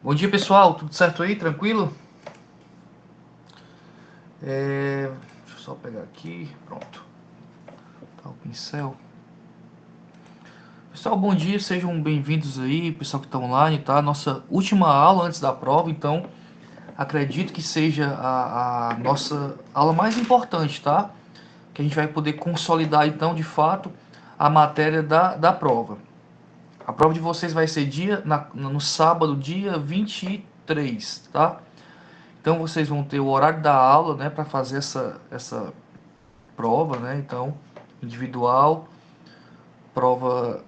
Bom dia, pessoal. Tudo certo aí? Tranquilo? Deixa eu só pegar aqui. Pronto. Tá o pincel. Pessoal, bom dia. Sejam bem-vindos aí, pessoal que está online, tá? Nossa última aula antes da prova, então acredito que seja a nossa aula mais importante, tá? Que a gente vai poder consolidar, então, de fato, a matéria da prova. A prova de vocês vai ser no sábado, dia 23, tá? Então vocês vão ter o horário da aula, né, para fazer essa prova, né? Então, individual, prova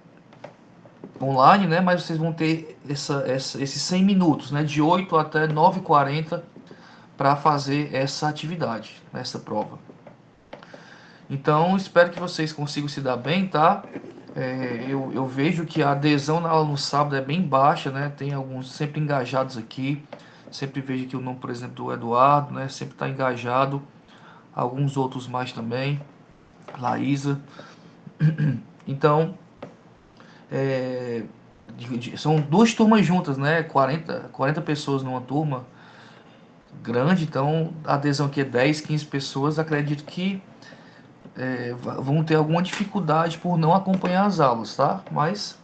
online, né? Mas vocês vão ter esses 100 minutos, né? De 8 até 9h40 para fazer essa atividade, essa prova. Então, espero que vocês consigam se dar bem, tá? Eu vejo que a adesão na aula no sábado é bem baixa, né? Tem alguns sempre engajados aqui. Sempre vejo aqui o nome, por exemplo, do Eduardo, né? Sempre está engajado. Alguns outros mais também. Laísa. Então, é, são duas turmas juntas, né? 40 pessoas numa turma grande, então a adesão aqui é 10, 15 pessoas. Acredito que vão ter alguma dificuldade por não acompanhar as aulas, tá? Mas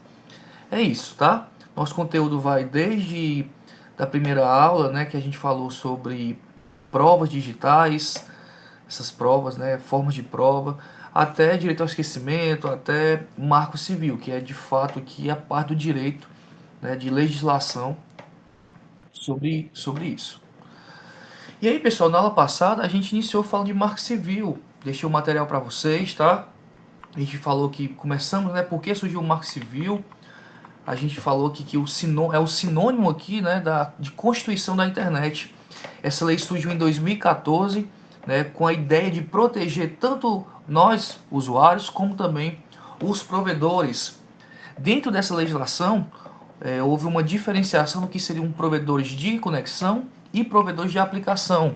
é isso, tá? Nosso conteúdo vai desde da primeira aula, né, que a gente falou sobre provas digitais, essas provas, né, formas de prova, até direito ao esquecimento, até marco civil, que é de fato aqui a parte do direito, né, de legislação sobre isso. E aí, pessoal, na aula passada a gente iniciou falando de marco civil. Deixei o material para vocês, tá? A gente falou que começamos, né, por que surgiu o marco civil. A gente falou aqui que é o sinônimo aqui, né, de constituição da internet. Essa lei surgiu em 2014, né, com a ideia de proteger tanto nós, usuários, como também os provedores. Dentro dessa legislação, houve uma diferenciação do que seriam provedores de conexão e provedores de aplicação,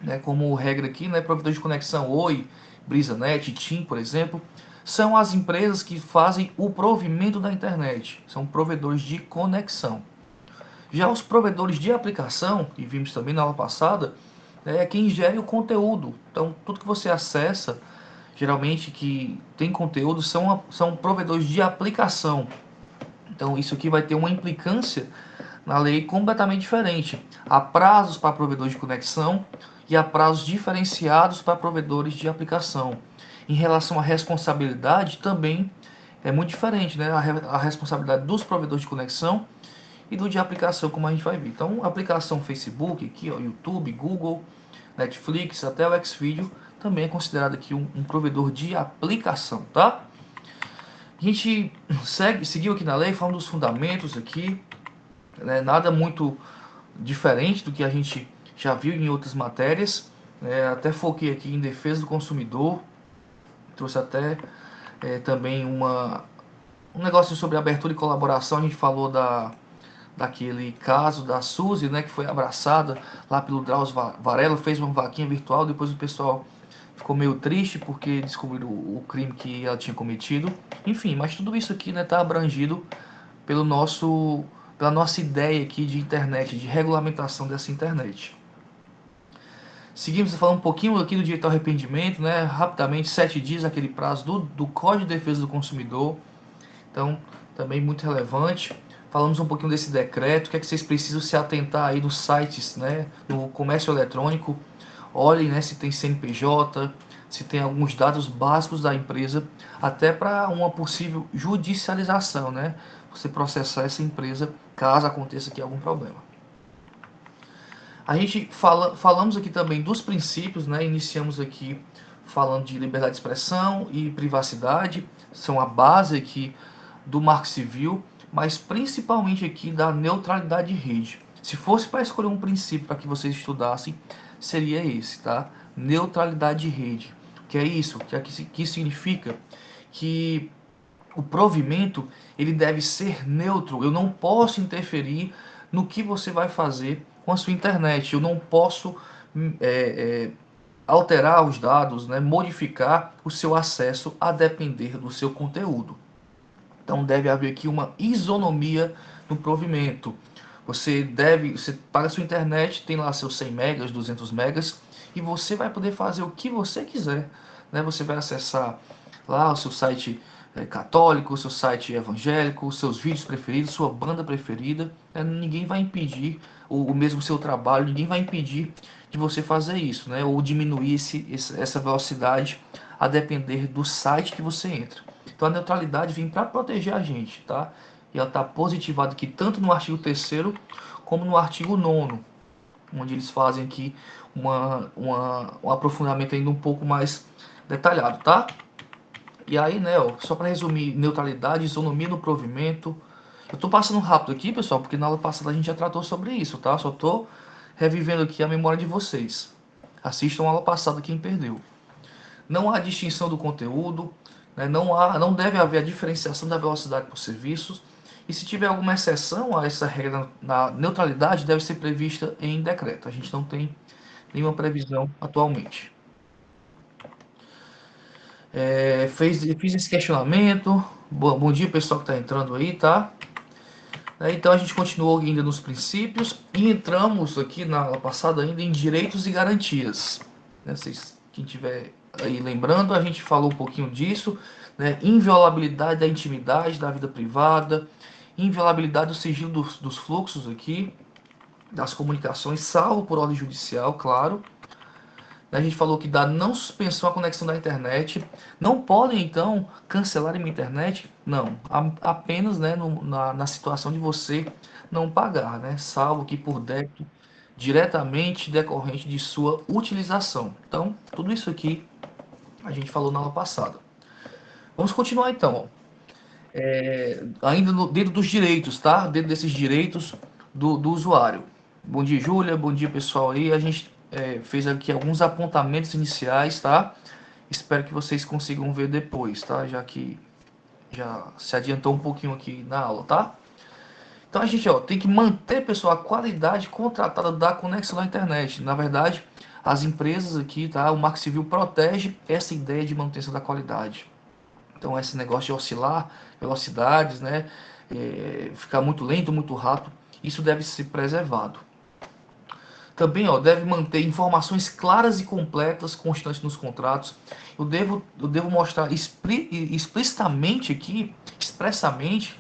né, como regra aqui, né, provedores de conexão Oi, BrisaNet, TIM, por exemplo, são as empresas que fazem o provimento da internet, são provedores de conexão. Já os provedores de aplicação, e vimos também na aula passada, é quem gere o conteúdo. Então, tudo que você acessa, geralmente que tem conteúdo, são provedores de aplicação. Então, isso aqui vai ter uma implicância na lei completamente diferente. Há prazos para provedores de conexão e há prazos diferenciados para provedores de aplicação. Em relação à responsabilidade, também é muito diferente, né? A responsabilidade dos provedores de conexão e do de aplicação, como a gente vai ver. Então, aplicação Facebook, aqui, ó, YouTube, Google, Netflix, até o Xvideo, também é considerado aqui um provedor de aplicação, tá? A gente seguiu aqui na lei, falando dos fundamentos aqui, né? Nada muito diferente do que a gente já viu em outras matérias. Até foquei aqui em defesa do consumidor, trouxe até também um negócio sobre abertura e colaboração. A gente falou daquele caso da Suzy, né, que foi abraçada lá pelo Drauzio Varela, fez uma vaquinha virtual, depois o pessoal ficou meio triste porque descobriram o crime que ela tinha cometido. Enfim, mas tudo isso aqui está abrangido pela nossa ideia aqui de internet, de regulamentação dessa internet. Seguimos falando um pouquinho aqui do direito ao arrependimento, né? Rapidamente, 7 dias, aquele prazo do Código de Defesa do Consumidor. Então, também muito relevante. Falamos um pouquinho desse decreto, o que é que vocês precisam se atentar aí nos sites, né? No comércio eletrônico. Olhem, né, se tem CNPJ, se tem alguns dados básicos da empresa, até para uma possível judicialização, né? Você processar essa empresa caso aconteça aqui algum problema. A gente falamos aqui também dos princípios, né? Iniciamos aqui falando de liberdade de expressão e privacidade, são a base aqui do Marco Civil, mas principalmente aqui da neutralidade de rede. Se fosse para escolher um princípio para que vocês estudassem, seria esse, tá? Neutralidade de rede. Que é isso? Que significa que o provimento ele deve ser neutro. Eu não posso interferir no que você vai fazer com a sua internet. Eu não posso é, é, alterar os dados, né, modificar o seu acesso a depender do seu conteúdo. Então deve haver aqui uma isonomia no provimento. Você paga sua internet, tem lá seus 100 megas, 200 megas, e você vai poder fazer o que você quiser, né? Você vai acessar lá o seu site católico, o seu site evangélico, os seus vídeos preferidos, sua banda preferida, né? Ninguém vai impedir, o mesmo seu trabalho, ninguém vai impedir de você fazer isso, né? Ou diminuir essa velocidade a depender do site que você entra. Então a neutralidade vem para proteger a gente, tá? E ela está positivada aqui tanto no artigo 3º como no artigo 9º, onde eles fazem aqui um aprofundamento ainda um pouco mais detalhado, tá? E aí, né, ó, só para resumir, neutralidade, isonomia no provimento. Eu tô passando rápido aqui, pessoal, porque na aula passada a gente já tratou sobre isso, tá? Só tô revivendo aqui a memória de vocês. Assistam a aula passada quem perdeu. Não há distinção do conteúdo, né? Não deve haver a diferenciação da velocidade por serviços. E se tiver alguma exceção a essa regra na neutralidade, deve ser prevista em decreto. A gente não tem nenhuma previsão atualmente. Fiz esse questionamento. Bom dia, pessoal que está entrando aí, tá? Então a gente continuou ainda nos princípios e entramos aqui na aula passada ainda em direitos e garantias. Né? Quem tiver aí lembrando, a gente falou um pouquinho disso, né? Inviolabilidade da intimidade, da vida privada, inviolabilidade do sigilo dos fluxos aqui, das comunicações, salvo por ordem judicial, claro. A gente falou que dá não suspensão à conexão da internet. Não podem, então, cancelar a minha internet? Não. Apenas, né, na situação de você não pagar, né? Salvo que por débito diretamente decorrente de sua utilização. Então, tudo isso aqui a gente falou na aula passada. Vamos continuar então. Ainda dentro dos direitos, tá? Dentro desses direitos do usuário. Bom dia, Júlia. Bom dia, pessoal aí. A gente fez aqui alguns apontamentos iniciais, tá? Espero que vocês consigam ver depois, tá? Já que já se adiantou um pouquinho aqui na aula, tá? Então a gente tem que manter, pessoal, a qualidade contratada da conexão na internet. Na verdade, as empresas aqui, tá? O Marco Civil protege essa ideia de manutenção da qualidade. Então esse negócio de oscilar velocidades, né? Ficar muito lento, muito rápido, isso deve ser preservado. Também deve manter informações claras e completas, constantes nos contratos. Eu devo mostrar explicitamente aqui, expressamente,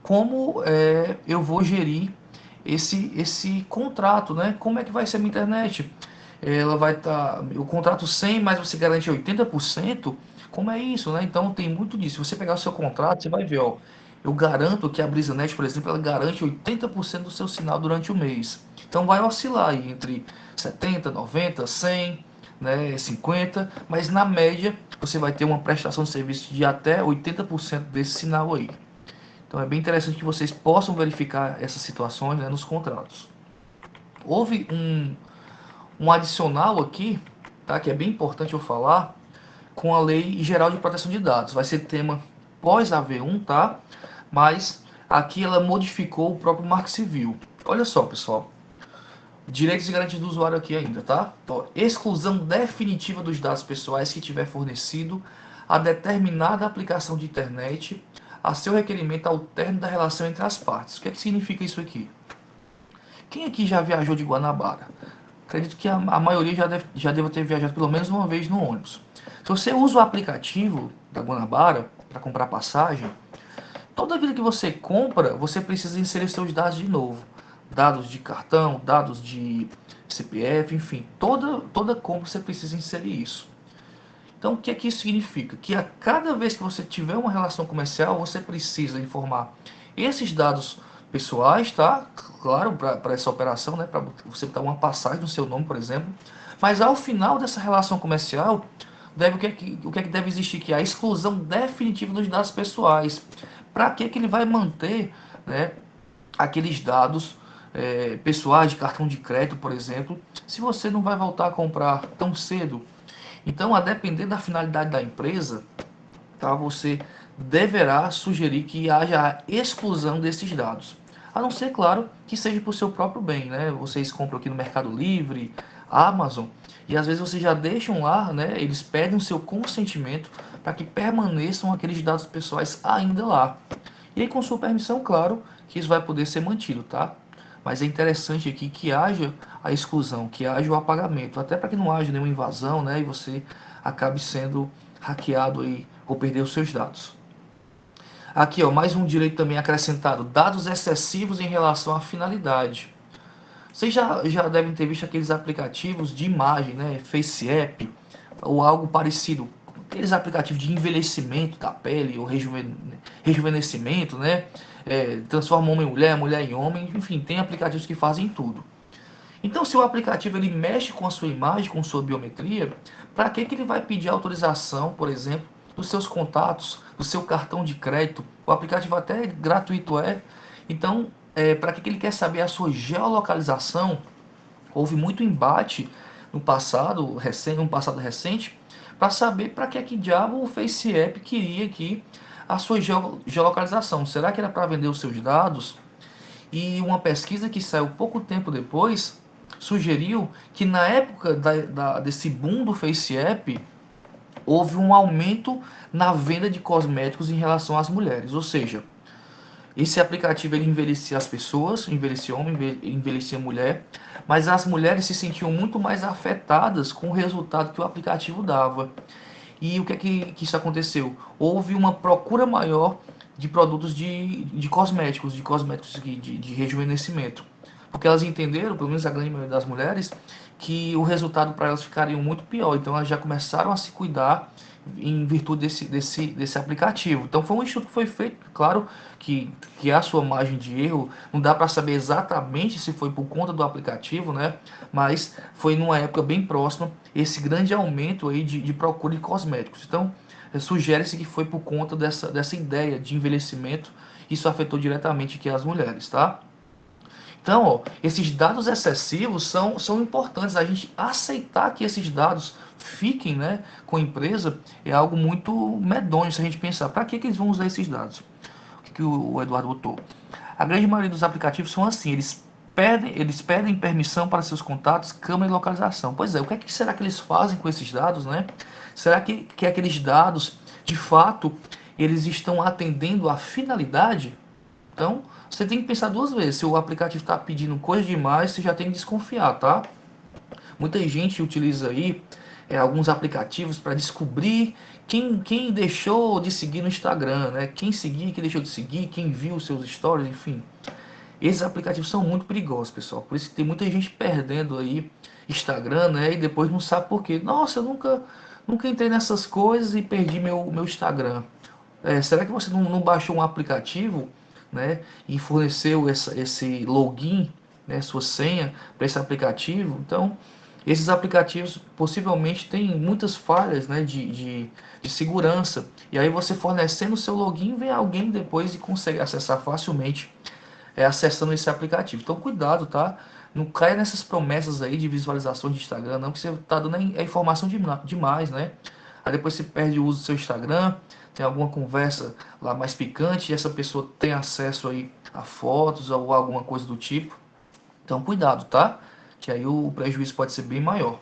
como eu vou gerir esse contrato, né? Como é que vai ser a minha internet? Ela vai estar, o contrato 100, mas você garante 80%. Como é isso, né? Então tem muito disso. Se você pegar o seu contrato, você vai ver, eu garanto que a BrisaNet, por exemplo, ela garante 80% do seu sinal durante o mês. Então vai oscilar aí entre 70, 90, 100, né, 50, mas na média você vai ter uma prestação de serviço de até 80% desse sinal aí. Então é bem interessante que vocês possam verificar essas situações, né, nos contratos. Houve um adicional aqui, tá, que é bem importante eu falar, com a Lei Geral de Proteção de Dados. Vai ser tema pós-AV1, tá? Mas aqui ela modificou o próprio Marco Civil. Olha só, pessoal. Direitos e garantias do usuário aqui ainda, tá? Então, exclusão definitiva dos dados pessoais que tiver fornecido a determinada aplicação de internet a seu requerimento ao término da relação entre as partes. O que é que significa isso aqui? Quem aqui já viajou de Guanabara? Acredito que a maioria já deve ter viajado pelo menos uma vez no ônibus. Se você usa o aplicativo da Guanabara para comprar passagem, toda vida que você compra, você precisa inserir seus dados de novo. Dados de cartão, dados de CPF, enfim, toda compra você precisa inserir isso. Então, o que é que isso significa? Que a cada vez que você tiver uma relação comercial, você precisa informar esses dados pessoais, tá? Claro, para essa operação, né? Para você botar uma passagem no seu nome, por exemplo. Mas ao final dessa relação comercial, o que é que deve existir aqui? A exclusão definitiva dos dados pessoais. Para que ele vai manter, né, aqueles dados pessoais de cartão de crédito, por exemplo, se você não vai voltar a comprar tão cedo? Então, a depender da finalidade da empresa, tá, você deverá sugerir que haja a exclusão desses dados. A não ser, claro, que seja para o seu próprio bem, né? Vocês compram aqui no Mercado Livre, Amazon, e às vezes vocês já deixam lá, né? Eles pedem o seu consentimento para que permaneçam aqueles dados pessoais ainda lá. E aí, com sua permissão, claro, que isso vai poder ser mantido, tá? mas é interessante aqui que haja a exclusão, que haja o apagamento, até para que não haja nenhuma invasão, né, e você acabe sendo hackeado aí ou perder os seus dados. Aqui, ó, mais um direito também acrescentado: dados excessivos em relação à finalidade. Vocês já devem ter visto aqueles aplicativos de imagem, né, Face App ou algo parecido, aqueles aplicativos de envelhecimento da pele ou rejuvenescimento, né, transforma homem em mulher, mulher em homem, enfim, tem aplicativos que fazem tudo. Então, se o aplicativo ele mexe com a sua imagem, com sua biometria, para que ele vai pedir autorização, por exemplo, dos seus contatos, do seu cartão de crédito? O aplicativo até gratuito é. Então, para que ele quer saber a sua geolocalização? Houve muito embate no passado, recente, para saber para que diabo o Face App queria aqui a sua geolocalização. Será que era para vender os seus dados? E uma pesquisa que saiu pouco tempo depois sugeriu que na época desse boom do Face App, houve um aumento na venda de cosméticos em relação às mulheres. Ou seja, esse aplicativo ele envelhecia as pessoas, envelhecia homem, envelhecia mulher, mas as mulheres se sentiam muito mais afetadas com o resultado que o aplicativo dava. E o que é que isso aconteceu? Houve uma procura maior de produtos de cosméticos, de rejuvenescimento. Porque elas entenderam, pelo menos a grande maioria das mulheres, que o resultado para elas ficaria muito pior. Então elas já começaram a se cuidar em virtude desse aplicativo. Então foi um estudo que foi feito, claro que a sua margem de erro, não dá para saber exatamente se foi por conta do aplicativo, né? Mas foi numa época bem próxima esse grande aumento aí de procura de cosméticos. Então sugere-se que foi por conta dessa ideia de envelhecimento, isso afetou diretamente aqui as mulheres, tá? Então, ó, esses dados excessivos são importantes. A gente aceitar que esses dados fiquem, né, com a empresa é algo muito medonho se a gente pensar. Para que eles vão usar esses dados? O que o Eduardo botou? A grande maioria dos aplicativos são assim, eles pedem permissão para seus contatos, câmera e localização. Pois é, o que será que eles fazem com esses dados, né? Será que aqueles dados, de fato, eles estão atendendo à finalidade? Então, você tem que pensar duas vezes. Se o aplicativo está pedindo coisa demais, você já tem que desconfiar, tá? Muita gente utiliza aí alguns aplicativos para descobrir quem deixou de seguir no Instagram, né? Quem seguir, quem deixou de seguir, quem viu seus stories, enfim. Esses aplicativos são muito perigosos, pessoal. Por isso que tem muita gente perdendo aí Instagram, né? E depois não sabe por quê. Nossa, eu nunca entrei nessas coisas e perdi meu Instagram. Será que você não baixou um aplicativo, né, e forneceu esse login, né, sua senha para esse aplicativo? Então, esses aplicativos possivelmente têm muitas falhas, né, de segurança. E aí você fornecendo o seu login, vem alguém depois e consegue acessar facilmente, acessando esse aplicativo. Então, cuidado, tá? Não caia nessas promessas aí de visualização de Instagram, não, que você está dando a informação demais, né? Aí depois você perde o uso do seu Instagram, tem alguma conversa lá mais picante, e essa pessoa tem acesso aí a fotos ou alguma coisa do tipo. Então cuidado, tá? Que aí o prejuízo pode ser bem maior.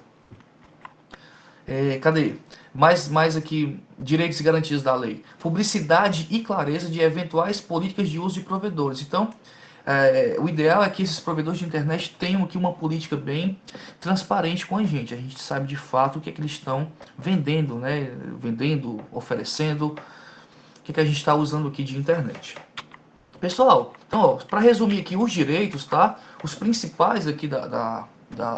Cadê? Mais aqui, direitos e garantias da lei. Publicidade e clareza de eventuais políticas de uso de provedores. Então, o ideal é que esses provedores de internet tenham aqui uma política bem transparente com a gente. A gente sabe de fato o que é que eles estão vendendo, né? Vendendo, oferecendo, o que é que a gente está usando aqui de internet. Pessoal, então, para resumir aqui os direitos, tá? Os principais aqui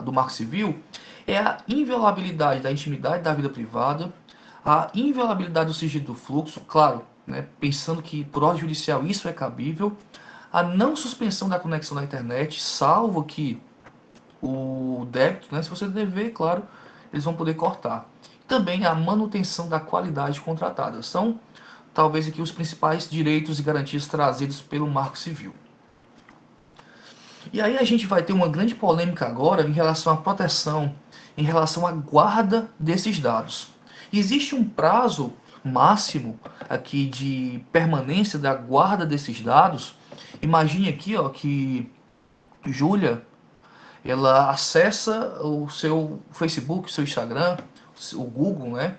do Marco Civil é a inviolabilidade da intimidade da vida privada, a inviolabilidade do sigilo do fluxo, claro, né, pensando que por ordem judicial isso é cabível, a não suspensão da conexão da internet, salvo que o débito, né, se você dever, claro, eles vão poder cortar. Também a manutenção da qualidade contratada. São talvez aqui os principais direitos e garantias trazidos pelo Marco Civil. E aí a gente vai ter uma grande polêmica agora em relação à proteção, em relação à guarda desses dados. Existe um prazo máximo aqui de permanência da guarda desses dados. Imagine aqui, ó, que Júlia, ela acessa o seu Facebook, o seu Instagram, o Google, né?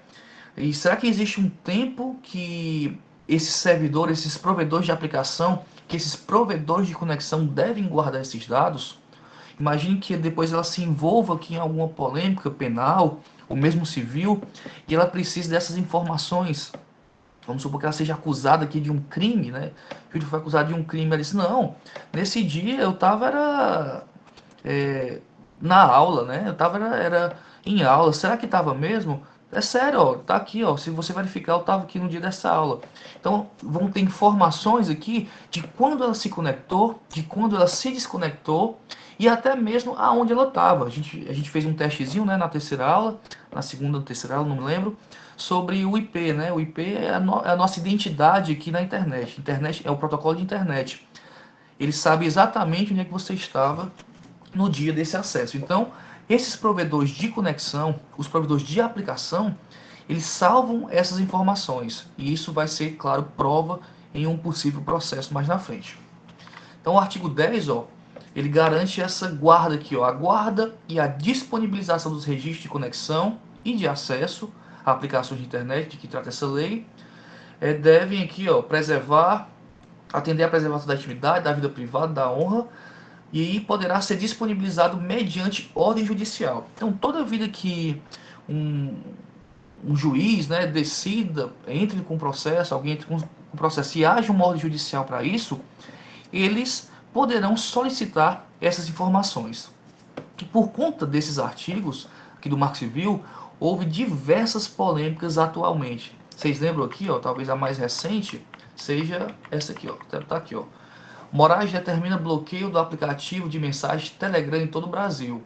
E será que existe um tempo que esses servidores, esses provedores de aplicação, que esses provedores de conexão devem guardar esses dados, imagine que depois ela se envolva aqui em alguma polêmica penal, ou mesmo civil, e ela precise dessas informações. Vamos supor que ela seja acusada aqui de um crime, né? O filho foi acusado de um crime, ela disse, não, nesse dia eu estava na aula, né? Eu estava era em aula, será que estava mesmo? É sério, ó, tá aqui, ó. Se você verificar, eu estava aqui no dia dessa aula. Então, vão ter informações aqui de quando ela se conectou, de quando ela se desconectou e até mesmo aonde ela estava. A gente fez um testezinho, né, na terceira aula, na segunda ou terceira aula, não me lembro, sobre o IP, né? O IP é é a nossa identidade aqui na internet. Internet é o protocolo de internet. Ele sabe exatamente onde é que você estava no dia desse acesso. Então, esses provedores de conexão, os provedores de aplicação, eles salvam essas informações. E isso vai ser, claro, prova em um possível processo mais na frente. Então, o artigo 10, ó, ele garante essa guarda aqui, ó, a guarda e a disponibilização dos registros de conexão e de acesso a aplicações de internet, de que trata essa lei, devem aqui, ó, preservar, atender à preservação da atividade, da vida privada, da honra, e aí poderá ser disponibilizado mediante ordem judicial. Então, toda vida que um, um juiz, né, decida, entre com processo, alguém entre com processo e haja uma ordem judicial para isso, eles poderão solicitar essas informações. E por conta desses artigos aqui do Marco Civil, houve diversas polêmicas atualmente. Vocês lembram aqui, ó, talvez a mais recente seja essa aqui, ó, deve estar aqui, ó. Moraes determina bloqueio do aplicativo de mensagem Telegram em todo o Brasil.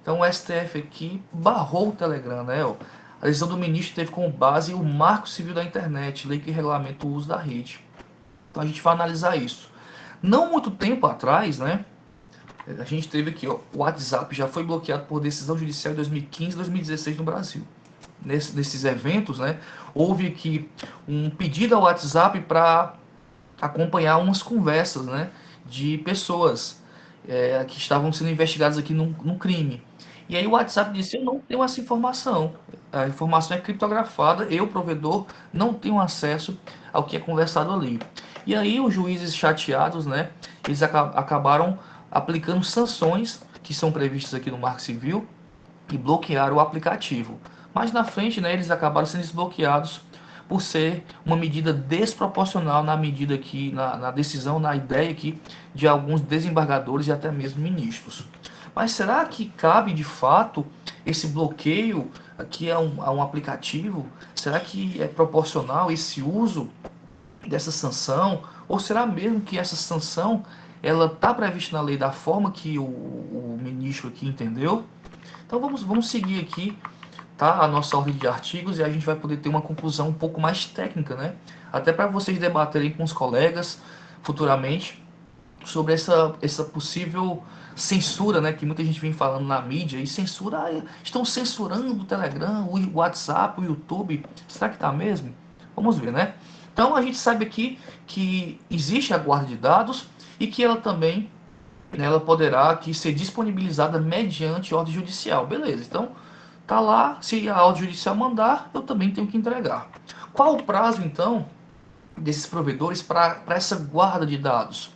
Então o STF aqui barrou o Telegram, né? Ó. A decisão do ministro teve como base o Marco Civil da Internet, lei que regulamenta o uso da rede. Então a gente vai analisar isso. Não muito tempo atrás, né? A gente teve aqui, ó, o WhatsApp já foi bloqueado por decisão judicial em 2015 e 2016 no Brasil. Nesses eventos, né? Houve aqui um pedido ao WhatsApp para acompanhar umas conversas, né, de pessoas que estavam sendo investigadas aqui num crime. E aí o WhatsApp disse, eu não tenho essa informação. A informação é criptografada, eu, provedor, não tenho acesso ao que é conversado ali. E aí os juízes chateados, né, eles acabaram aplicando sanções que são previstas aqui no Marco Civil e bloquearam o aplicativo. Mas na frente, né, eles acabaram sendo desbloqueados por ser uma medida desproporcional na medida que na decisão, na ideia aqui de alguns desembargadores e até mesmo ministros. Mas será que cabe de fato esse bloqueio aqui a um aplicativo? Será que é proporcional esse uso dessa sanção? Ou será mesmo que essa sanção ela está prevista na lei da forma que o ministro aqui entendeu? Então vamos seguir aqui, tá, a nossa ordem de artigos e a gente vai poder ter uma conclusão um pouco mais técnica, né? Até para vocês debaterem com os colegas futuramente sobre essa possível censura, né, que muita gente vem falando na mídia, e censura, estão censurando o Telegram, o WhatsApp, o YouTube. Será que tá mesmo? Vamos ver, né? Então a gente sabe aqui que existe a guarda de dados e que ela também, né, ela poderá aqui ser disponibilizada mediante ordem judicial. Beleza, então tá lá, se a ordem judicial mandar, eu também tenho que entregar. Qual o prazo, então, desses provedores para essa guarda de dados?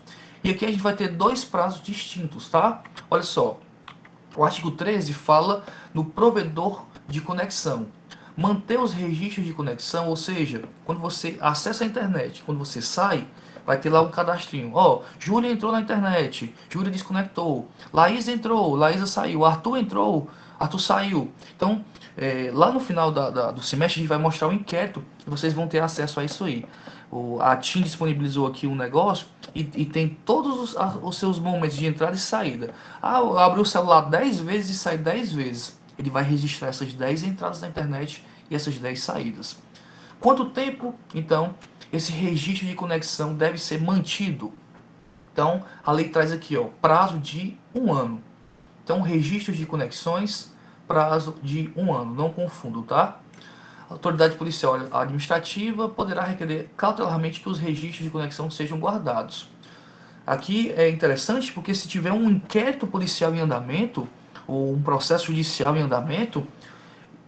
E aqui a gente vai ter dois prazos distintos, tá? Olha só, o artigo 13 fala no provedor de conexão. Manter os registros de conexão, ou seja, quando você acessa a internet, quando você sai, vai ter lá um cadastrinho. Ó, Júlia entrou na internet, Júlia desconectou, Laís entrou, Laísa saiu, Arthur entrou, Arthur saiu. Então, lá no final do semestre, a gente vai mostrar o inquérito e vocês vão ter acesso a isso aí. A TIM disponibilizou aqui um negócio e tem todos os seus momentos de entrada e saída. Ah, eu abri o celular 10 vezes e saí 10 vezes. Ele vai registrar essas 10 entradas na internet e essas 10 saídas. Quanto tempo, então, esse registro de conexão deve ser mantido? Então, a lei traz aqui, ó, prazo de 1 ano. Então, registro de conexões, prazo de 1 ano. Não confundo, tá? A autoridade policial administrativa poderá requerer cautelarmente que os registros de conexão sejam guardados. Aqui é interessante porque se tiver um inquérito policial em andamento ou um processo judicial em andamento,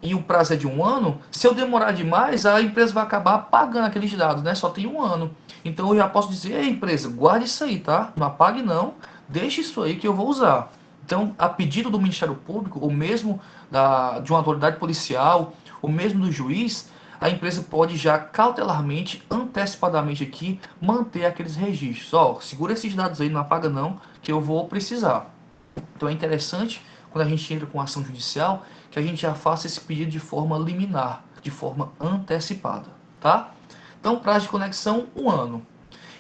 e o prazo é de 1 ano, se eu demorar demais, a empresa vai acabar apagando aqueles dados, né? Só tem 1 ano. Então eu já posso dizer, ei, empresa, guarde isso aí, tá? Não apague não, deixe isso aí que eu vou usar. Então, a pedido do Ministério Público, ou mesmo de uma autoridade policial, ou mesmo do juiz, a empresa pode já cautelarmente, antecipadamente aqui, manter aqueles registros. Ó, segura esses dados aí, não apaga não, que eu vou precisar. Então é interessante, quando a gente entra com ação judicial, que a gente já faça esse pedido de forma liminar, de forma antecipada, tá? Então, prazo de conexão, 1 ano.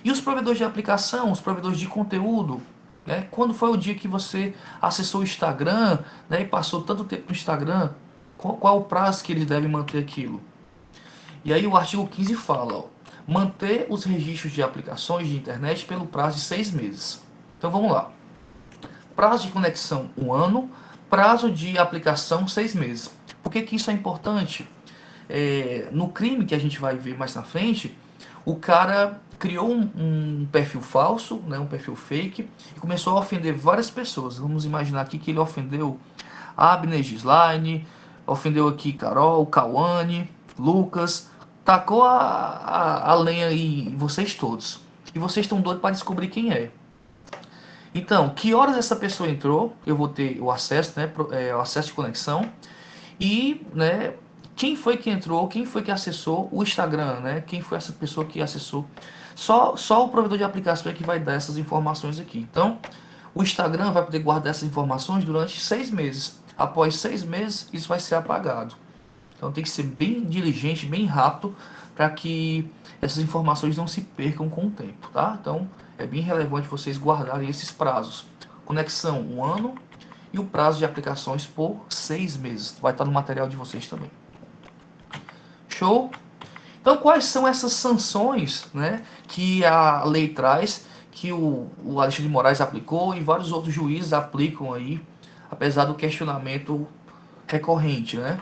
E os provedores de aplicação, os provedores de conteúdo, né? Quando foi o dia que você acessou o Instagram, né, e passou tanto tempo no Instagram, qual o prazo que eles devem manter aquilo? E aí o artigo 15 fala, ó, manter os registros de aplicações de internet pelo prazo de 6 meses. Então vamos lá. Prazo de conexão, 1 ano. Prazo de aplicação, 6 meses. Por que isso é importante? No crime que a gente vai ver mais na frente, o cara criou um perfil falso, né, um perfil fake, e começou a ofender várias pessoas. Vamos imaginar aqui que ele ofendeu a Abner Gislaine, ofendeu aqui Carol, Cauane, Lucas, tacou a lenha aí em vocês todos. E vocês estão doidos para descobrir quem é. Então, que horas essa pessoa entrou, eu vou ter o acesso, né, o acesso de conexão, e, né, quem foi que entrou, quem foi que acessou o Instagram, né, quem foi essa pessoa que acessou. Só o provedor de aplicação é que vai dar essas informações aqui. Então, o Instagram vai poder guardar essas informações durante 6 meses. Após 6 meses, isso vai ser apagado. Então, tem que ser bem diligente, bem rápido, para que essas informações não se percam com o tempo, tá? Então, é bem relevante vocês guardarem esses prazos. Conexão, 1 ano, e o prazo de aplicações por 6 meses. Vai estar no material de vocês também. Show? Então, quais são essas sanções, né, que a lei traz, que o Alexandre de Moraes aplicou e vários outros juízes aplicam aí, apesar do questionamento recorrente, né?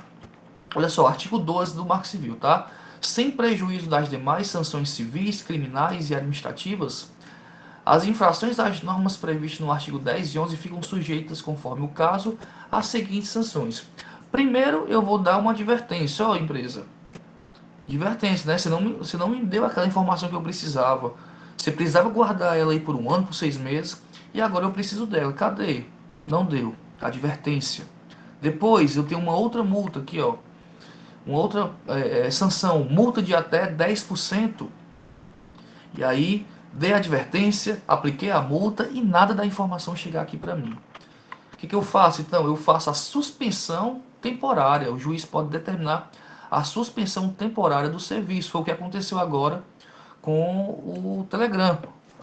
Olha só, artigo 12 do Marco Civil, tá? Sem prejuízo das demais sanções civis, criminais e administrativas, as infrações das normas previstas no artigo 10 e 11 ficam sujeitas, conforme o caso, às seguintes sanções. Primeiro, eu vou dar uma advertência, ó, empresa. Advertência, né? Você não me deu aquela informação que eu precisava. Você precisava guardar ela aí por 1 ano, por 6 meses, e agora eu preciso dela. Cadê? Não deu. Advertência. Depois, eu tenho uma outra multa aqui, ó. Uma outra sanção, multa de até 10%. E aí, dei a advertência, apliquei a multa e nada da informação chegar aqui para mim. O que eu faço então? Eu faço a suspensão temporária. O juiz pode determinar a suspensão temporária do serviço. Foi o que aconteceu agora com o Telegram.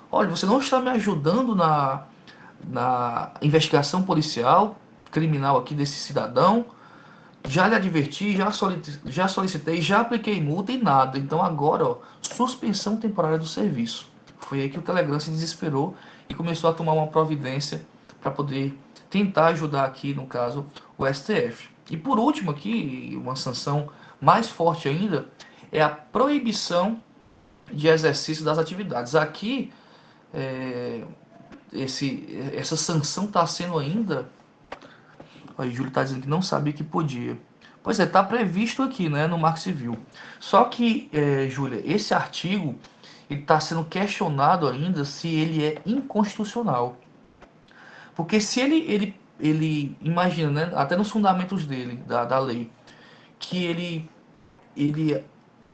Olha, você não está me ajudando na investigação policial, criminal aqui desse cidadão. Já lhe adverti, já solicitei, já apliquei multa e nada. Então agora, ó, suspensão temporária do serviço. Foi aí que o Telegram se desesperou e começou a tomar uma providência para poder tentar ajudar aqui, no caso, o STF. E por último aqui, uma sanção mais forte ainda, é a proibição de exercício das atividades. Aqui, é, essa sanção está sendo ainda. Aí Júlio está dizendo que não sabia que podia. Pois é, está previsto aqui, né, no Marco Civil. Só que, Júlia, esse artigo está sendo questionado ainda se ele é inconstitucional. Porque se ele imagina, né, até nos fundamentos dele, da lei, que ele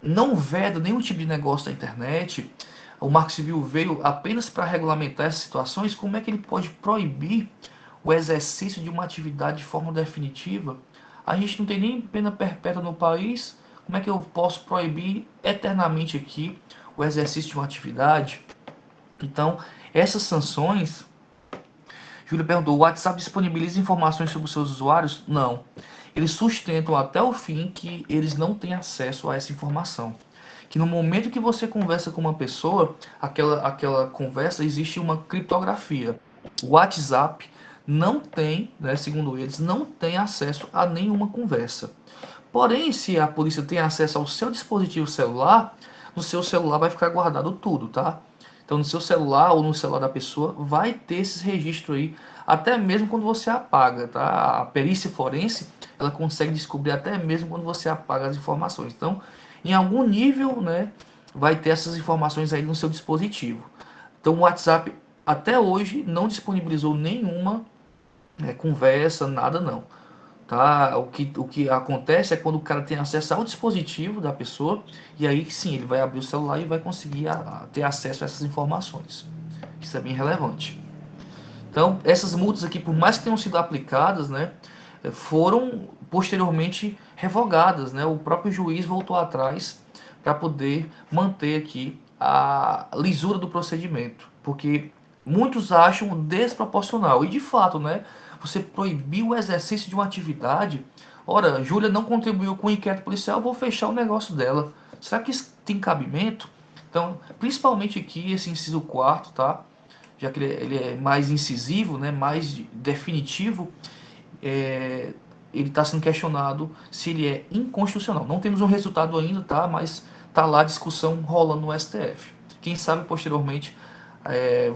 não veda nenhum tipo de negócio da internet, o Marco Civil veio apenas para regulamentar essas situações, como é que ele pode proibir o exercício de uma atividade de forma definitiva? A gente não tem nem pena perpétua no país, como é que eu posso proibir eternamente aqui o exercício de uma atividade? Então, essas sanções, Júlia perguntou, o WhatsApp disponibiliza informações sobre os seus usuários? Não. Eles sustentam até o fim que eles não têm acesso a essa informação. Que no momento que você conversa com uma pessoa, aquela conversa existe uma criptografia. O WhatsApp não tem, né, segundo eles, não tem acesso a nenhuma conversa. Porém, se a polícia tem acesso ao seu dispositivo celular, no seu celular vai ficar guardado tudo, tá? Então, no seu celular ou no celular da pessoa, vai ter esses registros aí, até mesmo quando você apaga, tá? A perícia forense, ela consegue descobrir até mesmo quando você apaga as informações. Então, em algum nível, né, vai ter essas informações aí no seu dispositivo. Então, o WhatsApp, até hoje, não disponibilizou nenhuma conversa, nada não. Tá? O que acontece é quando o cara tem acesso ao dispositivo da pessoa, e aí sim, ele vai abrir o celular e vai conseguir ter acesso a essas informações. Isso é bem relevante. Então, essas multas aqui, por mais que tenham sido aplicadas, né, foram posteriormente revogadas, né? O próprio juiz voltou atrás para poder manter aqui a lisura do procedimento, porque muitos acham desproporcional, e de fato, né, você proibir o exercício de uma atividade. Ora, Júlia não contribuiu com o inquérito policial, vou fechar o negócio dela. Será que isso tem cabimento? Então, principalmente aqui, esse inciso 4º, tá? Já que ele é mais incisivo, né, mais definitivo, ele está sendo questionado se ele é inconstitucional. Não temos um resultado ainda, tá? Mas tá lá a discussão rolando no STF. Quem sabe posteriormente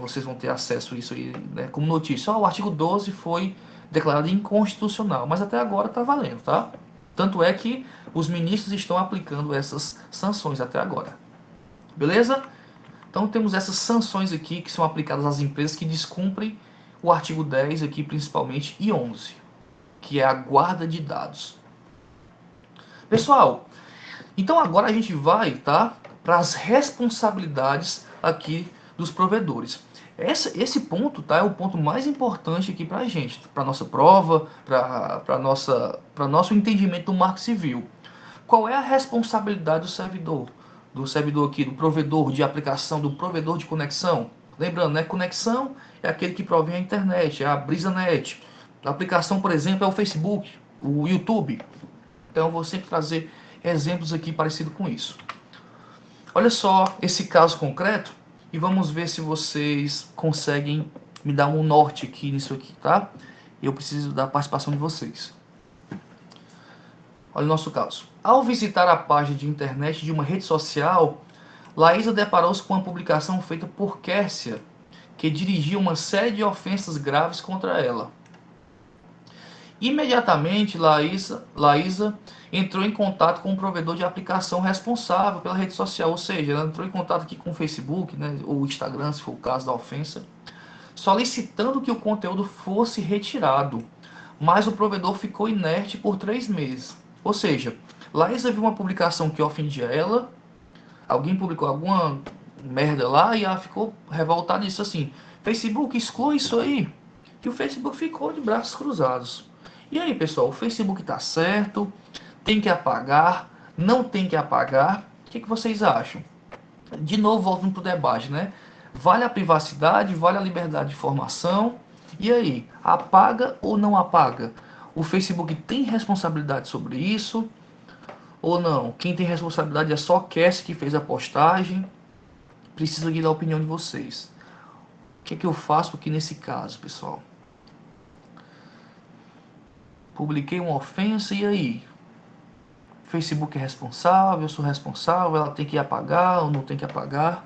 vocês vão ter acesso a isso aí, né, como notícia. O artigo 12 foi declarado inconstitucional, mas até agora está valendo, tá? Tanto é que os ministros estão aplicando essas sanções até agora. Beleza? Então temos essas sanções aqui que são aplicadas às empresas que descumprem o artigo 10 aqui principalmente e 11, que é a guarda de dados. Pessoal, então agora a gente vai, tá, para as responsabilidades aqui dos provedores. Esse ponto, tá, é o ponto mais importante aqui para a gente, para nossa prova, para nosso entendimento do Marco Civil. Qual é a responsabilidade do servidor aqui, do provedor de aplicação, do provedor de conexão? Lembrando, né, conexão é aquele que provém a internet, é a BrisaNet. A aplicação, por exemplo, é o Facebook, o YouTube. Então, eu vou sempre trazer exemplos aqui parecidos com isso. Olha só esse caso concreto e vamos ver se vocês conseguem me dar um norte aqui nisso aqui, tá? Eu preciso da participação de vocês. Olha o nosso caso. Ao visitar a página de internet de uma rede social, Laísa deparou-se com uma publicação feita por Kércia, que dirigia uma série de ofensas graves contra ela. Imediatamente, Laísa entrou em contato com o provedor de aplicação responsável pela rede social, ou seja, ela entrou em contato aqui com o Facebook, né, ou o Instagram, se for o caso da ofensa, solicitando que o conteúdo fosse retirado, mas o provedor ficou inerte por 3 meses. Ou seja, Laísa viu uma publicação que ofendia ela, alguém publicou alguma merda lá e ela ficou revoltada e disse assim: Facebook, exclui isso aí. E o Facebook ficou de braços cruzados. E aí, pessoal, o Facebook está certo? Tem que apagar? Não tem que apagar? O que vocês acham? De novo, voltando para o debate, né? Vale a privacidade? Vale a liberdade de informação? E aí, apaga ou não apaga? O Facebook tem responsabilidade sobre isso? Ou não? Quem tem responsabilidade é só Cassie que fez a postagem? Preciso aqui da opinião de vocês. O que eu faço aqui nesse caso, pessoal? Publiquei uma ofensa e aí? Facebook é responsável, eu sou responsável, ela tem que apagar ou não tem que apagar?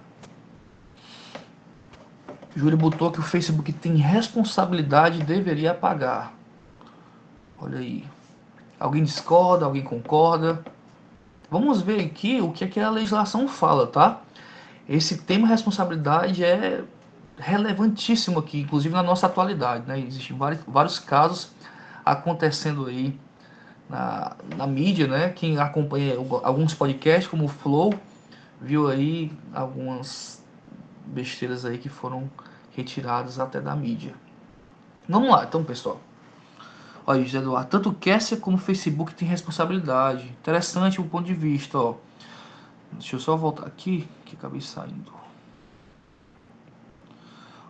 Júlio botou que o Facebook tem responsabilidade e deveria apagar. Olha aí. Alguém discorda, alguém concorda? Vamos ver aqui o que é que a legislação fala, tá? Esse tema responsabilidade é relevantíssimo aqui, inclusive na nossa atualidade, né? Existem vários casos acontecendo aí na mídia, né? Quem acompanha alguns podcasts, como o Flow, viu aí algumas besteiras aí que foram retiradas até da mídia. Vamos lá, então, pessoal. Olha, José Eduardo, tanto o Kessia como o Facebook tem responsabilidade. Interessante o ponto de vista, ó. Deixa eu só voltar aqui, que acabei saindo.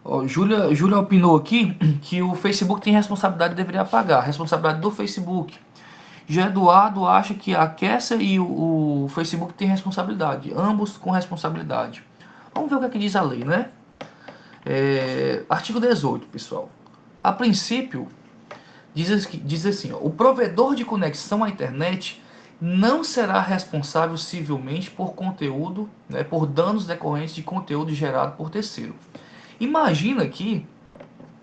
Ó, Júlia opinou aqui que o Facebook tem responsabilidade e deveria pagar. Responsabilidade do Facebook. Já Eduardo acha que a Kessia e o Facebook têm responsabilidade. Ambos com responsabilidade. Vamos ver o que, diz a lei, né? Artigo 18, pessoal. A princípio, diz assim, ó, o provedor de conexão à internet não será responsável civilmente por conteúdo, né, por danos decorrentes de conteúdo gerado por terceiro. Imagina aqui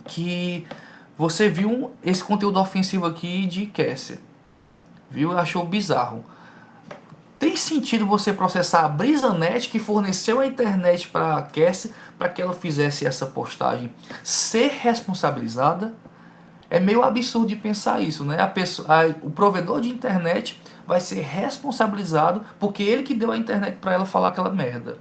que você viu esse conteúdo ofensivo aqui de Cassie, viu? E achou bizarro. Tem sentido você processar a BrisaNet, que forneceu a internet para a Cassie, para que ela fizesse essa postagem, ser responsabilizada? É meio absurdo de pensar isso, né? O provedor de internet vai ser responsabilizado porque ele que deu a internet para ela falar aquela merda.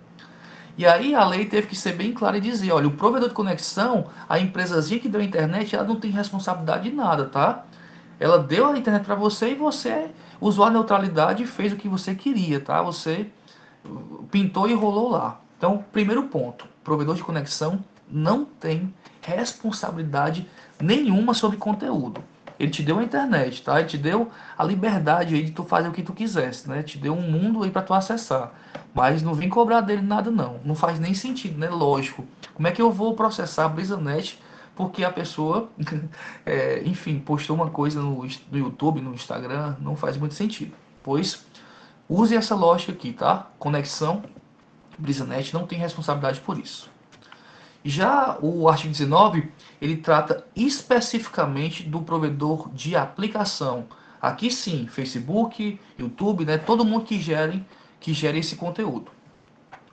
E aí a lei teve que ser bem clara e dizer, olha, o provedor de conexão, a empresazinha que deu a internet, ela não tem responsabilidade de nada, tá? Ela deu a internet para você e você usou a neutralidade e fez o que você queria, tá? Você pintou e rolou lá. Então, primeiro ponto, provedor de conexão não tem responsabilidade nenhuma sobre conteúdo. Ele te deu a internet, tá? Ele te deu a liberdade aí de tu fazer o que tu quisesse, né? Te deu um mundo aí para tu acessar. Mas não vem cobrar dele nada não. Não faz nem sentido, né? Lógico. Como é que eu vou processar a BrisaNet porque a pessoa, enfim, postou uma coisa no YouTube, no Instagram? Não faz muito sentido. Pois use essa lógica aqui, tá? Conexão, BrisaNet não tem responsabilidade por isso. Já o artigo 19, ele trata especificamente do provedor de aplicação. Aqui sim, Facebook, YouTube, né? Todo mundo que gere esse conteúdo.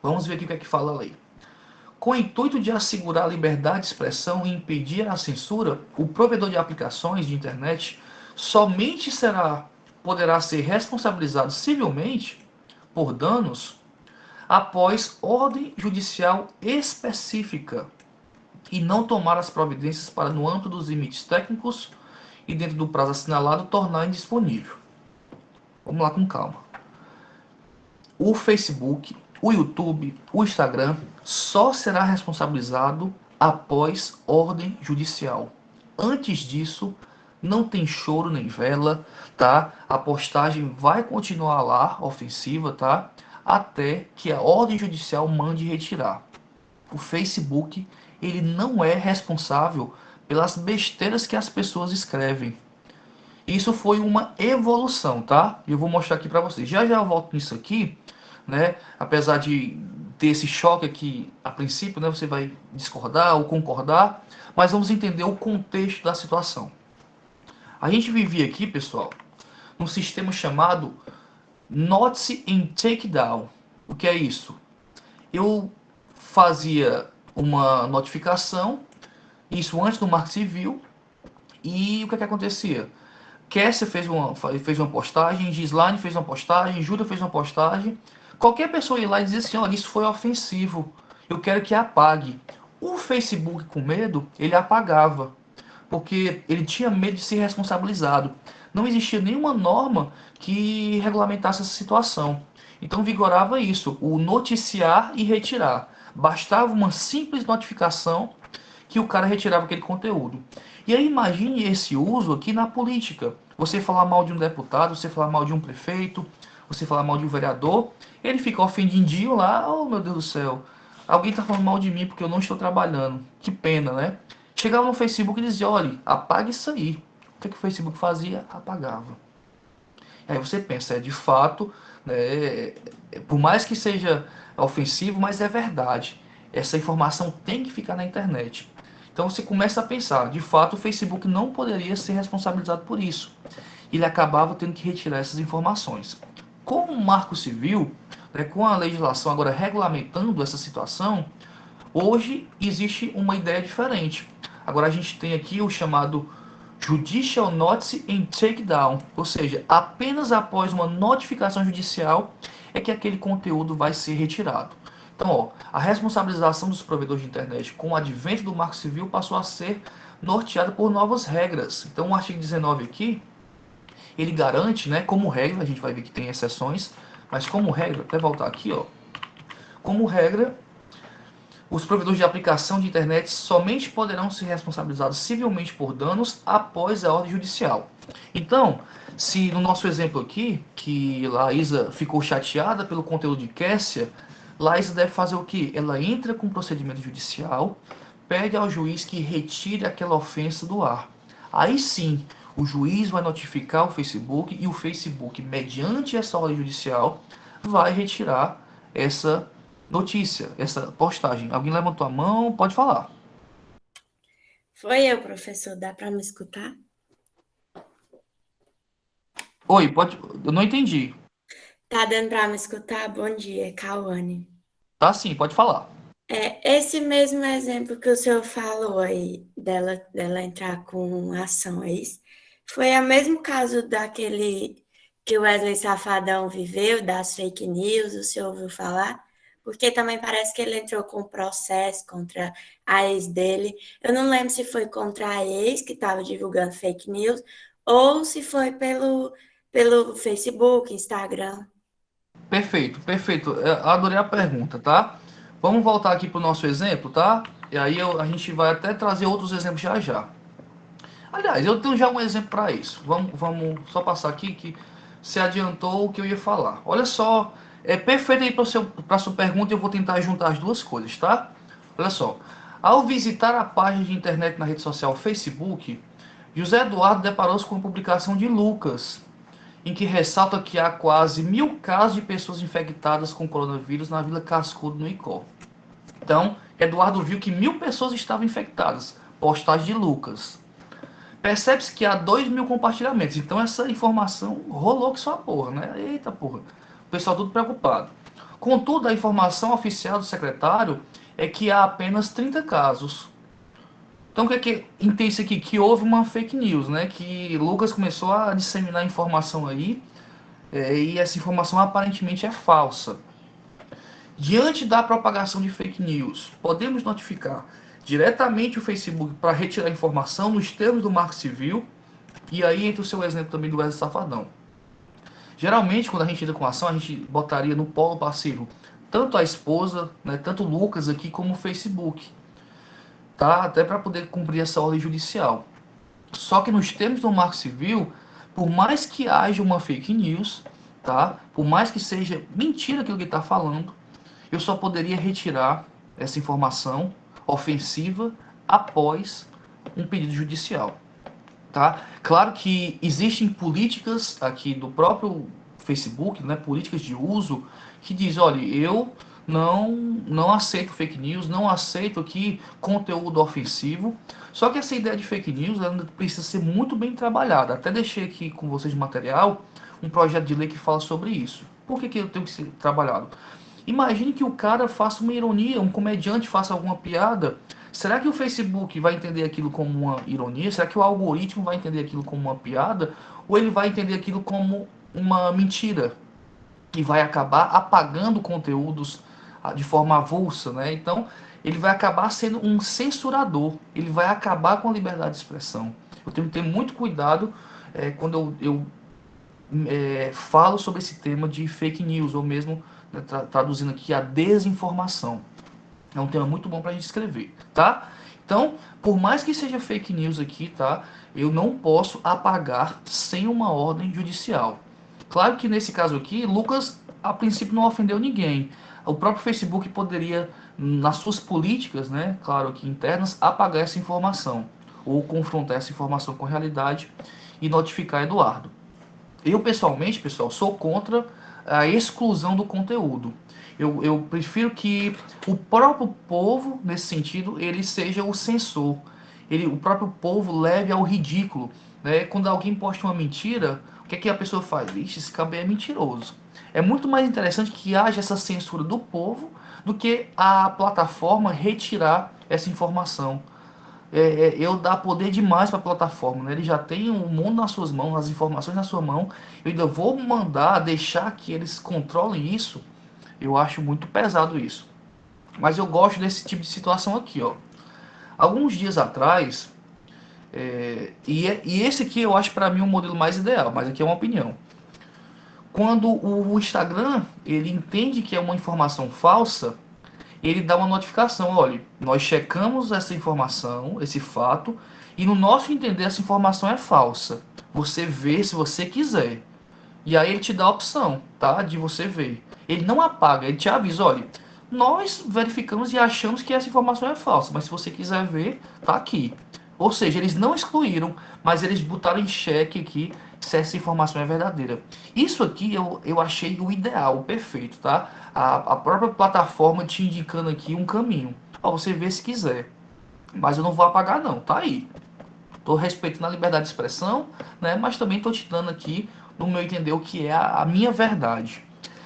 Vamos ver aqui o que é que fala a lei. Com o intuito de assegurar a liberdade de expressão e impedir a censura, o provedor de aplicações de internet somente poderá ser responsabilizado civilmente por danos após ordem judicial específica e não tomar as providências para, no âmbito dos limites técnicos e dentro do prazo assinalado, tornar indisponível. Vamos lá com calma. O Facebook, o YouTube, o Instagram só será responsabilizado após ordem judicial. Antes disso, não tem choro nem vela, tá? A postagem vai continuar lá, ofensiva, tá? Até que a ordem judicial mande retirar. O Facebook, ele não é responsável pelas besteiras que as pessoas escrevem. Isso foi uma evolução, tá? Eu vou mostrar aqui para vocês. Já já eu volto nisso aqui, né? Apesar de ter esse choque aqui a princípio, né? Você vai discordar ou concordar, mas vamos entender o contexto da situação. A gente vivia aqui, pessoal, num sistema chamado Notice and Takedown. O que é isso? Eu fazia uma notificação, isso antes do Marco Civil, e o que é que acontecia? Kessia fez uma postagem, Gislaine fez uma postagem, Júlia fez uma postagem. Qualquer pessoa ir lá e dizer assim, olha, isso foi ofensivo, eu quero que apague. O Facebook, com medo, ele apagava, porque ele tinha medo de ser responsabilizado. Não existia nenhuma norma que regulamentasse essa situação. Então vigorava isso, o noticiar e retirar. Bastava uma simples notificação que o cara retirava aquele conteúdo. E aí imagine esse uso aqui na política. Você falar mal de um deputado, você falar mal de um prefeito, você falar mal de um vereador, ele fica ofendidinho lá, oh meu Deus do céu, alguém está falando mal de mim porque eu não estou trabalhando. Que pena, né? Chegava no Facebook e dizia, olha, apaga isso aí. O que, que o Facebook fazia? Apagava. Aí você pensa, de fato, né, por mais que seja ofensivo, mas é verdade. Essa informação tem que ficar na internet. Então você começa a pensar, de fato o Facebook não poderia ser responsabilizado por isso. Ele acabava tendo que retirar essas informações. Com o Marco Civil, né, com a legislação agora regulamentando essa situação, hoje existe uma ideia diferente. Agora a gente tem aqui o chamado Judicial Notice and Takedown, ou seja, apenas após uma notificação judicial é que aquele conteúdo vai ser retirado. Então, ó, a responsabilização dos provedores de internet com o advento do Marco Civil passou a ser norteada por novas regras. Então, o artigo 19 aqui, ele garante, né, como regra, a gente vai ver que tem exceções, mas como regra, até voltar aqui, ó, como regra, os provedores de aplicação de internet somente poderão ser responsabilizados civilmente por danos após a ordem judicial. Então, se no nosso exemplo aqui, que Laísa ficou chateada pelo conteúdo de Kessia, Laísa deve fazer o quê? Ela entra com procedimento judicial, pede ao juiz que retire aquela ofensa do ar. Aí sim, O juiz vai notificar o Facebook e o Facebook, mediante essa ordem judicial, vai retirar essa notícia, essa postagem. Alguém levantou a mão? Pode falar. Foi eu, professor. Dá para me escutar? Oi, pode. Eu não entendi. Tá dando para me escutar? Bom dia, Cauane. Tá sim, pode falar. Esse mesmo exemplo que o senhor falou aí, dela entrar com ação, é isso? Foi o mesmo caso daquele que o Wesley Safadão viveu, das fake news, o senhor ouviu falar? Porque também parece que ele entrou com um processo contra a ex dele. Eu não lembro se foi contra a ex que estava divulgando fake news ou se foi pelo Facebook, Instagram. Perfeito, perfeito. Adorei a pergunta, tá? Vamos voltar aqui para o nosso exemplo, tá? E aí a gente vai até trazer outros exemplos já já. Aliás, eu tenho já um exemplo para isso. Vamos só passar aqui que se adiantou o que eu ia falar. Olha só, é perfeito aí para sua pergunta. Eu vou tentar juntar as duas coisas, tá? Olha só. Ao visitar a página de internet na rede social Facebook, José Eduardo deparou-se com a publicação de Lucas, em que ressalta que há quase 1.000 casos de pessoas infectadas com coronavírus na Vila Cascudo, no Icó. Então, Eduardo viu que 1.000 pessoas estavam infectadas. Postagem de Lucas. Percebe-se que há 2.000 compartilhamentos. Então essa informação rolou que só a porra, né? Eita porra. O pessoal tudo preocupado. Contudo, a informação oficial do secretário é que há apenas 30 casos. Então o que é que entende aqui? Que houve uma fake news, né? Que Lucas começou a disseminar informação aí, e essa informação aparentemente é falsa. Diante da propagação de fake news, podemos notificar diretamente o Facebook para retirar a informação nos termos do Marco Civil. E aí entra o seu exemplo também do Wesley Safadão. Geralmente, quando a gente entra com ação, a gente botaria no polo passivo tanto a esposa, né, tanto o Lucas aqui, como o Facebook, tá? Até para poder cumprir essa ordem judicial. Só que nos termos do Marco Civil, por mais que haja uma fake news, tá? Por mais que seja mentira aquilo que está falando, eu só poderia retirar essa informação ofensiva após um pedido judicial. Tá? Claro que existem políticas aqui do próprio Facebook, né, políticas de uso, que diz, olha, eu não aceito fake news, não aceito aqui conteúdo ofensivo. Só que essa ideia de fake news ela precisa ser muito bem trabalhada. Até deixei aqui com vocês de material um projeto de lei que fala sobre isso. Por que eu tenho que ser trabalhado? Imagine que o cara faça uma ironia, um comediante faça alguma piada. Será que o Facebook vai entender aquilo como uma ironia? Será que o algoritmo vai entender aquilo como uma piada? Ou ele vai entender aquilo como uma mentira? E vai acabar apagando conteúdos de forma avulsa, né? Então, ele vai acabar sendo um censurador. Ele vai acabar com a liberdade de expressão. Eu tenho que ter muito cuidado quando eu falo sobre esse tema de fake news, ou mesmo, né, traduzindo aqui, a desinformação. É um tema muito bom para a gente escrever, tá? Então, por mais que seja fake news aqui, tá? Eu não posso apagar sem uma ordem judicial. Claro que nesse caso aqui, Lucas, a princípio, não ofendeu ninguém. O próprio Facebook poderia, nas suas políticas, né, claro, aqui internas, apagar essa informação ou confrontar essa informação com a realidade e notificar Eduardo. Eu, pessoalmente, pessoal, sou contra a exclusão do conteúdo. Eu prefiro que o próprio povo, nesse sentido, ele seja o censor. O próprio povo leve ao ridículo. Né? Quando alguém posta uma mentira, o que é que a pessoa faz? Ixi, esse cabelo é mentiroso. É muito mais interessante que haja essa censura do povo do que a plataforma retirar essa informação. Eu dar poder demais para a plataforma, né? Ele já tem o mundo nas suas mãos, as informações na sua mão. Eu ainda vou mandar, deixar que eles controlem isso. Eu acho muito pesado isso. Mas eu gosto desse tipo de situação aqui, ó. Alguns dias atrás, e esse aqui eu acho para mim um modelo mais ideal, mas aqui é uma opinião. Quando o Instagram ele entende que é uma informação falsa, ele dá uma notificação, olha, nós checamos essa informação, esse fato, e no nosso entender essa informação é falsa. Você vê se você quiser. E aí ele te dá a opção, tá? De você ver. Ele não apaga, ele te avisa, olha, nós verificamos e achamos que essa informação é falsa, mas se você quiser ver, tá aqui. Ou seja, eles não excluíram, mas eles botaram em xeque aqui se essa informação é verdadeira. Isso aqui eu achei o ideal, o perfeito, tá? A própria plataforma te indicando aqui um caminho, para você ver se quiser. Mas eu não vou apagar não, tá aí. Estou respeitando a liberdade de expressão, né? Mas também estou te dando aqui, no meu entender, o que é a minha verdade.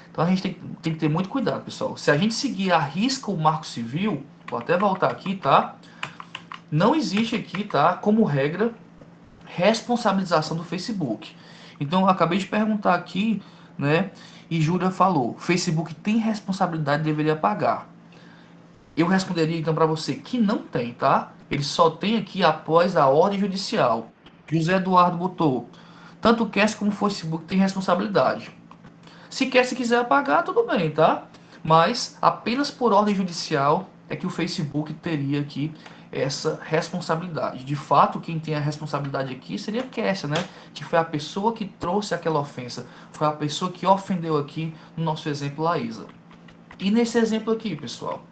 Então a gente tem que ter muito cuidado, pessoal. Se a gente seguir a risca o Marco Civil, vou até voltar aqui, tá? Não existe aqui, tá? Como regra, responsabilização do Facebook. Então eu acabei de perguntar aqui, né? E Júlia falou, Facebook tem responsabilidade, deveria pagar. Eu responderia então para você que não tem, tá? Ele só tem aqui após a ordem judicial. José Eduardo botou, tanto o Cash como o Facebook tem responsabilidade. Se quiser apagar, tudo bem, tá? Mas apenas por ordem judicial é que o Facebook teria aqui essa responsabilidade. De fato, quem tem a responsabilidade aqui seria a Kessia, né? Que foi a pessoa que trouxe aquela ofensa. Foi a pessoa que ofendeu aqui, no nosso exemplo, a Isa. E nesse exemplo aqui, pessoal,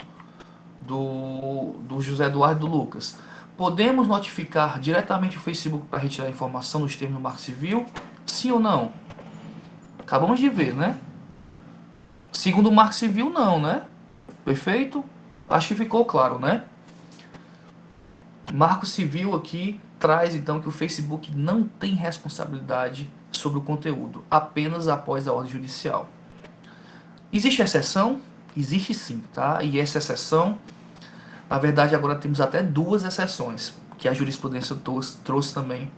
do José Eduardo e do Lucas, podemos notificar diretamente o Facebook para retirar a informação nos termos do Marco Civil? Sim ou não? Acabamos de ver, né? Segundo o Marco Civil, não, né? Perfeito? Acho que ficou claro, né? Marco Civil aqui traz então que o Facebook não tem responsabilidade sobre o conteúdo, apenas após a ordem judicial. Existe exceção? Existe sim, tá? E essa exceção, na verdade, agora temos até duas exceções, que a jurisprudência trouxe também,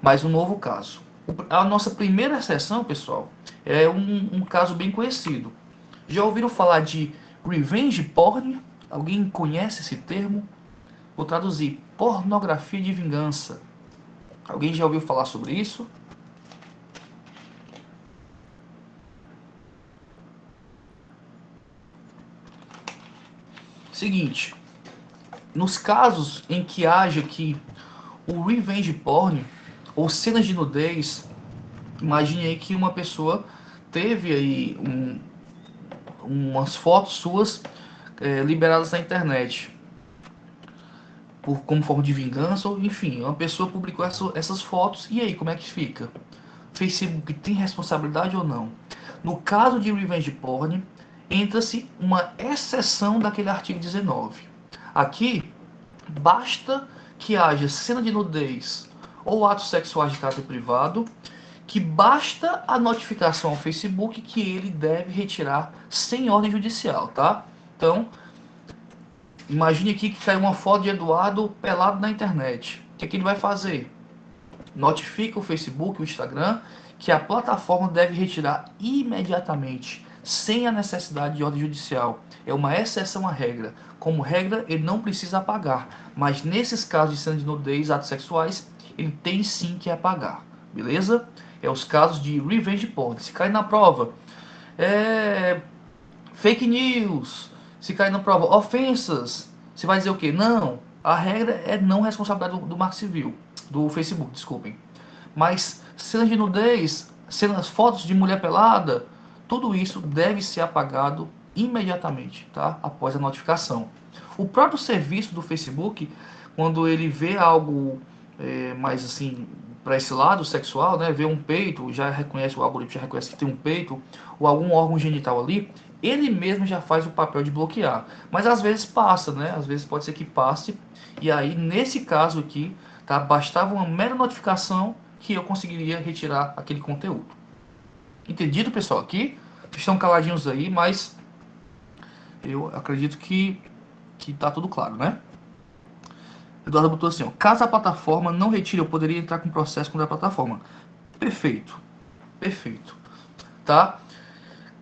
mais um novo caso. A nossa primeira exceção, pessoal, é um caso bem conhecido. Já ouviram falar de revenge porn? Alguém conhece esse termo? Vou traduzir, pornografia de vingança. Alguém já ouviu falar sobre isso? Seguinte, nos casos em que haja aqui o revenge porn, ou cenas de nudez, imagine aí que uma pessoa teve aí umas fotos suas liberadas na internet como forma de vingança, ou enfim, uma pessoa publicou essas fotos, e aí, como é que fica? Facebook tem responsabilidade ou não? No caso de revenge porn, entra-se uma exceção daquele artigo 19. Aqui, basta que haja cena de nudez ou atos sexuais de caráter privado, que basta a notificação ao Facebook que ele deve retirar sem ordem judicial, tá? Então, imagine aqui que caiu uma foto de Eduardo pelado na internet. O que é que ele vai fazer? Notifica o Facebook, o Instagram, que a plataforma deve retirar imediatamente, sem a necessidade de ordem judicial. É uma exceção à regra. Como regra, ele não precisa apagar, mas nesses casos de cena de nudez, atos sexuais, ele tem sim que apagar, beleza? É os casos de revenge porn. Se cair na prova, fake news. Se cair na prova, ofensas. Você vai dizer o quê? Não. A regra é não responsabilidade do Marco Civil, do Facebook, desculpem. Mas cenas de nudez, fotos de mulher pelada, tudo isso deve ser apagado imediatamente, tá? Após a notificação. O próprio serviço do Facebook, quando ele vê algo mais assim para esse lado sexual, né, vê um peito, já reconhece, o algoritmo já reconhece que tem um peito ou algum órgão genital ali, ele mesmo já faz o papel de bloquear. Mas às vezes passa, né? Às vezes pode ser que passe. E aí, nesse caso aqui, tá? Bastava uma mera notificação que eu conseguiria retirar aquele conteúdo. Entendido, pessoal? Aqui estão caladinhos aí, mas eu acredito que tá tudo claro, né? Eduardo botou assim, ó, caso a plataforma não retire, eu poderia entrar com processo contra a plataforma. Perfeito. Perfeito. Tá?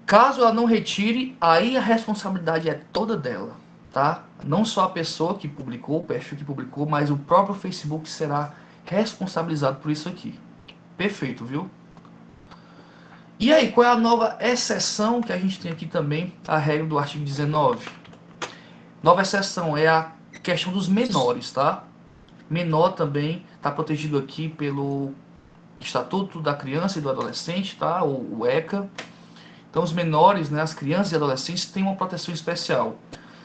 Caso ela não retire, aí a responsabilidade é toda dela, tá? Não só a pessoa que publicou, o perfil que publicou, mas o próprio Facebook será responsabilizado por isso aqui. Perfeito, viu? E aí, qual é a nova exceção que a gente tem aqui também, a regra do artigo 19? Nova exceção é a questão dos menores, tá? Menor também está protegido aqui pelo Estatuto da Criança e do Adolescente, tá? O ECA. Então os menores, né, as crianças e adolescentes têm uma proteção especial.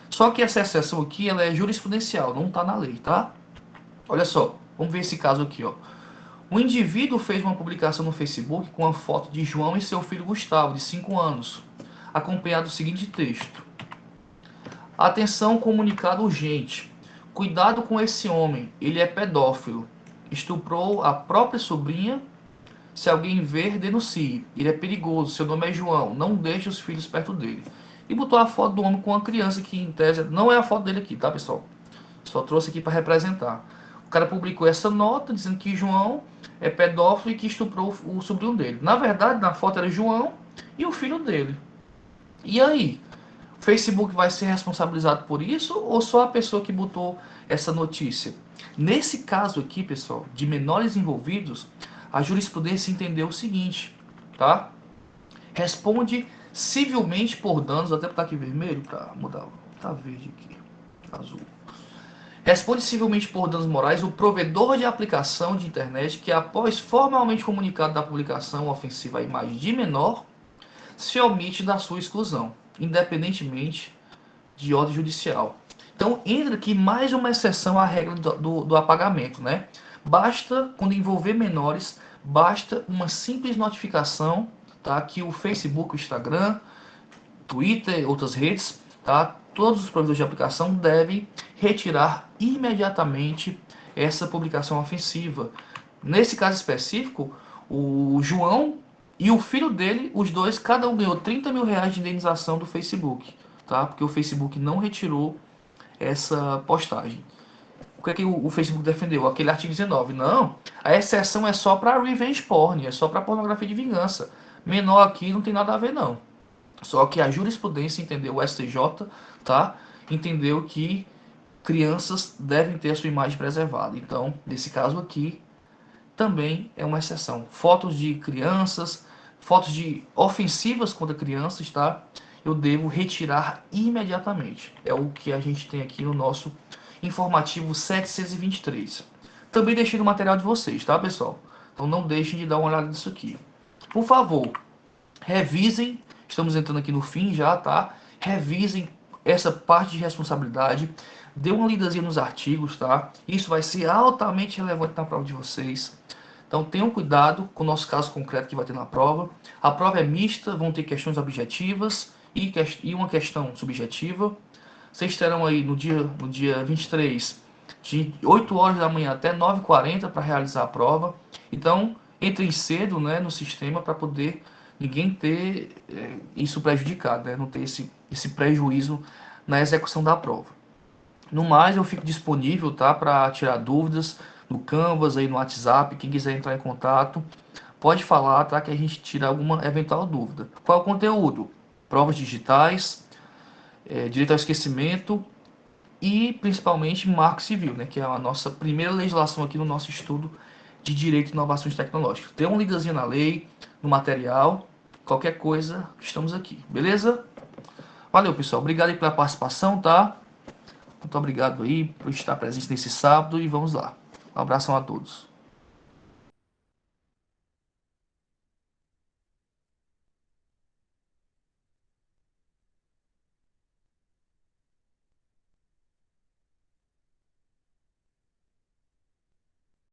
Só que essa exceção aqui ela é jurisprudencial, não está na lei, tá? Olha só, Vamos ver esse caso aqui, ó. O indivíduo fez uma publicação no Facebook com a foto de João e seu filho Gustavo, de 5 anos, acompanhado do seguinte texto: atenção, comunicado urgente. Cuidado com esse homem, ele é pedófilo. Estuprou a própria sobrinha. Se alguém ver, denuncie. Ele é perigoso, seu nome é João. Não deixe os filhos perto dele. E botou a foto do homem com a criança, que em tese não é a foto dele aqui, tá, pessoal? Só trouxe aqui para representar. O cara publicou essa nota dizendo que João é pedófilo e que estuprou o sobrinho dele. Na verdade, na foto era João e o filho dele. E aí? O Facebook vai ser responsabilizado por isso ou só a pessoa que botou essa notícia? Nesse caso aqui, pessoal, de menores envolvidos, a jurisprudência entendeu o seguinte, tá? Responde civilmente por danos, até botar aqui vermelho para mudar, tá verde aqui, azul. Responde civilmente por danos morais o provedor de aplicação de internet que, após formalmente comunicado da publicação ofensiva à imagem de menor, se omite da sua exclusão, independentemente de ordem judicial. Então, entra aqui mais uma exceção à regra do apagamento, né? Basta, quando envolver menores, basta uma simples notificação, tá? Que o Facebook, o Instagram, Twitter, outras redes, tá? Todos os provedores de aplicação devem retirar imediatamente essa publicação ofensiva. Nesse caso específico, o João e o filho dele, os dois, cada um ganhou 30 mil reais de indenização do Facebook, tá? Porque o Facebook não retirou essa postagem. O que é que o Facebook defendeu? Aquele artigo 19. Não, a exceção é só para revenge porn, é só para pornografia de vingança. Menor aqui não tem nada a ver, não. Só que a jurisprudência entendeu, o STJ, tá? Entendeu que crianças devem ter a sua imagem preservada. Então, nesse caso aqui, também é uma exceção. Fotos de crianças, fotos de ofensivas contra crianças, tá? Eu devo retirar imediatamente. É o que a gente tem aqui no nosso informativo 723. Também deixei no material de vocês, tá, pessoal? Então não deixem de dar uma olhada nisso aqui. Por favor, revisem. Estamos entrando aqui no fim já, tá? Revisem essa parte de responsabilidade. Dê uma lidazinha nos artigos, tá? Isso vai ser altamente relevante na prova de vocês. Então tenham cuidado com o nosso caso concreto que vai ter na prova. A prova é mista, vão ter questões objetivas e uma questão subjetiva. Vocês terão aí no dia 23, de 8 horas da manhã até 9h40 para realizar a prova. Então, entrem cedo, né, no sistema para poder ninguém ter isso prejudicado, né, não ter esse prejuízo na execução da prova. No mais, eu fico disponível, tá, para tirar dúvidas no Canvas, aí no WhatsApp. Quem quiser entrar em contato, pode falar, tá, que a gente tira alguma eventual dúvida. Qual é o conteúdo? Provas digitais, direito ao esquecimento e principalmente marco civil, né, que é a nossa primeira legislação aqui no nosso estudo de direito e inovações tecnológicas. Dê uma lidazinha na lei, no material, qualquer coisa, estamos aqui, beleza? Valeu, pessoal, obrigado aí pela participação, tá? Muito obrigado aí por estar presente nesse sábado e vamos lá. Um abração a todos.